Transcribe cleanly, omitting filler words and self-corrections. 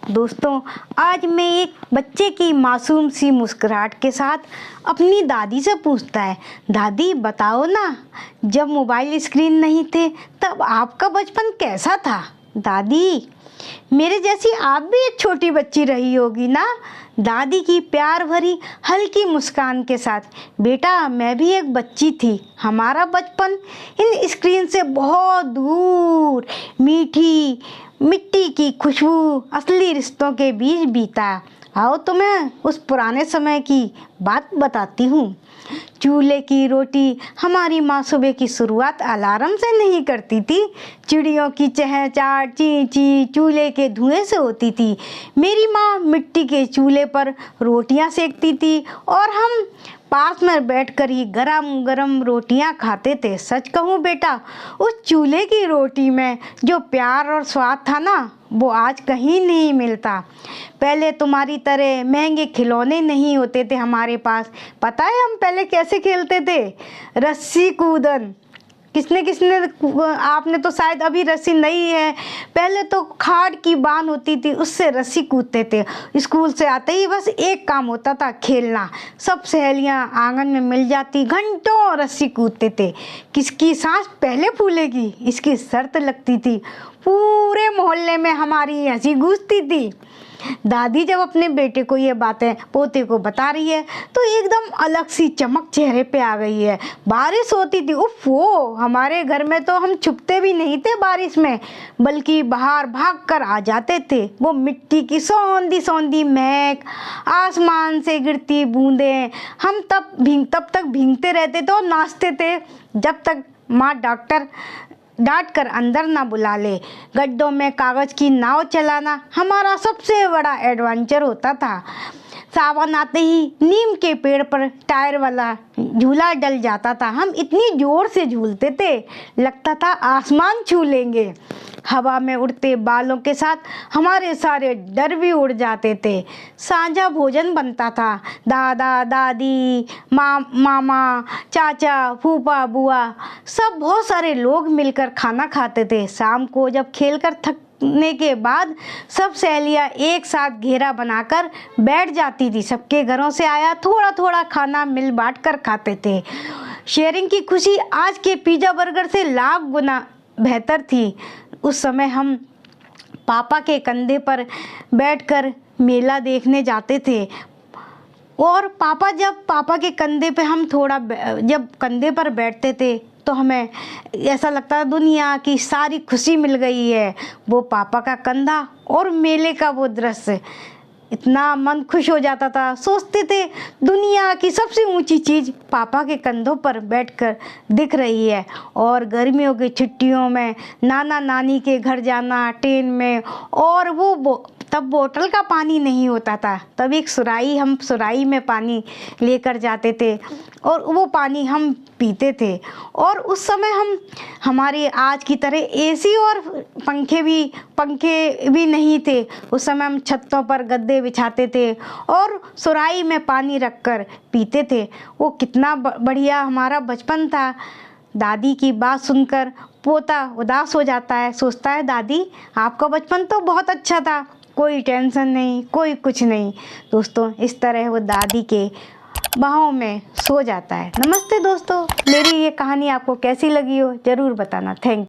दोस्तों, आज मैं एक बच्चे की मासूम सी मुस्कुराहट के साथ अपनी दादी से पूछता है, दादी बताओ ना, जब मोबाइल स्क्रीन नहीं थे तब आपका बचपन कैसा था? दादी, मेरे जैसी आप भी एक छोटी बच्ची रही होगी ना? दादी की प्यार भरी हल्की मुस्कान के साथ, बेटा मैं भी एक बच्ची थी। हमारा बचपन इन स्क्रीन से बहुत दूर, मीठी मिट्टी की खुशबू, असली रिश्तों के बीच बीता। आओ तुम्हें उस पुराने समय की बात बताती हूँ। चूल्हे की रोटी। हमारी माँ सुबह की शुरुआत अलार्म से नहीं करती थी, चिड़ियों की चहचहाट, ची ची चूल्हे के धुएं से होती थी। मेरी माँ मिट्टी के चूल्हे पर रोटियां सेकती थी और हम पास में बैठकर ही गरम गरम रोटियां खाते थे। सच कहूँ बेटा, उस चूल्हे की रोटी में जो प्यार और स्वाद था ना, वो आज कहीं नहीं मिलता। पहले तुम्हारी तरह महंगे खिलौने नहीं होते थे हमारे पास। पता है हम पहले कैसे खेलते थे? रस्सी कूदन। किसने किसने, आपने तो शायद अभी रस्सी नहीं है। पहले तो खाड़ की बांध होती थी, उससे रस्सी कूदते थे। स्कूल से आते ही बस एक काम होता था, खेलना। सब सहेलियां आंगन में मिल जाती, घंटों रस्सी कूदते थे। किसकी सांस पहले फूलेगी, इसकी शर्त लगती थी। पूरे मोहल्ले में हमारी हंसी गूंजती थी। दादी जब अपने बेटे को ये बातें पोते को बता रही है तो एकदम अलग सी चमक चेहरे पे आ गई है। बारिश होती थी, उफ वो, हमारे घर में तो हम छुपते भी नहीं थे बारिश में, बल्कि बाहर भाग कर आ जाते थे। वो मिट्टी की सौंधी सौंधी महक, आसमान से गिरती बूंदें, हम तब तक भीगते रहते थे और नाचते थे जब तक माँ डांट कर अंदर ना बुला ले। गड्ढों में कागज की नाव चलाना हमारा सबसे बड़ा एडवेंचर होता था। सावन आते ही नीम के पेड़ पर टायर वाला झूला डल जाता था। हम इतनी जोर से झूलते थे, लगता था आसमान छू लेंगे। हवा में उड़ते बालों के साथ हमारे सारे डर भी उड़ जाते थे। साझा भोजन बनता था। दादा दादी, मामा, चाचा, फूफा, बुआ, सब बहुत सारे लोग मिलकर खाना खाते थे। शाम को जब खेलकर थकने के बाद सब सहेलियां एक साथ घेरा बनाकर बैठ जाती थी। सबके घरों से आया थोड़ा थोड़ा खाना मिल बांट कर खाते थे। शेयरिंग की खुशी आज के पिज़्ज़ा बर्गर से लाख गुना बेहतर थी। उस समय हम पापा के कंधे पर बैठकर मेला देखने जाते थे और पापा के कंधे पे हम जब कंधे पर बैठते थे तो हमें ऐसा लगता था दुनिया की सारी खुशी मिल गई है। वो पापा का कंधा और मेले का वो दृश्य, इतना मन खुश हो जाता था। सोचते थे दुनिया की सबसे ऊंची चीज़ पापा के कंधों पर बैठकर दिख रही है। और गर्मियों की छुट्टियों में नाना नानी के घर जाना ट्रेन में, और तब बोतल का पानी नहीं होता था, तब हम सुराही में पानी लेकर जाते थे और वो पानी हम पीते थे। और उस समय हमारे आज की तरह एसी और पंखे भी नहीं थे। उस समय हम छतों पर गद्दे बिछाते थे और सुराही में पानी रखकर पीते थे। वो कितना बढ़िया हमारा बचपन था। दादी की बात सुनकर पोता उदास हो जाता है, सोचता है दादी आपका बचपन तो बहुत अच्छा था, कोई टेंशन नहीं, कोई कुछ नहीं। दोस्तों, इस तरह वो दादी के बाहों में सो जाता है। नमस्ते दोस्तों, मेरी ये कहानी आपको कैसी लगी हो ज़रूर बताना। Thank you.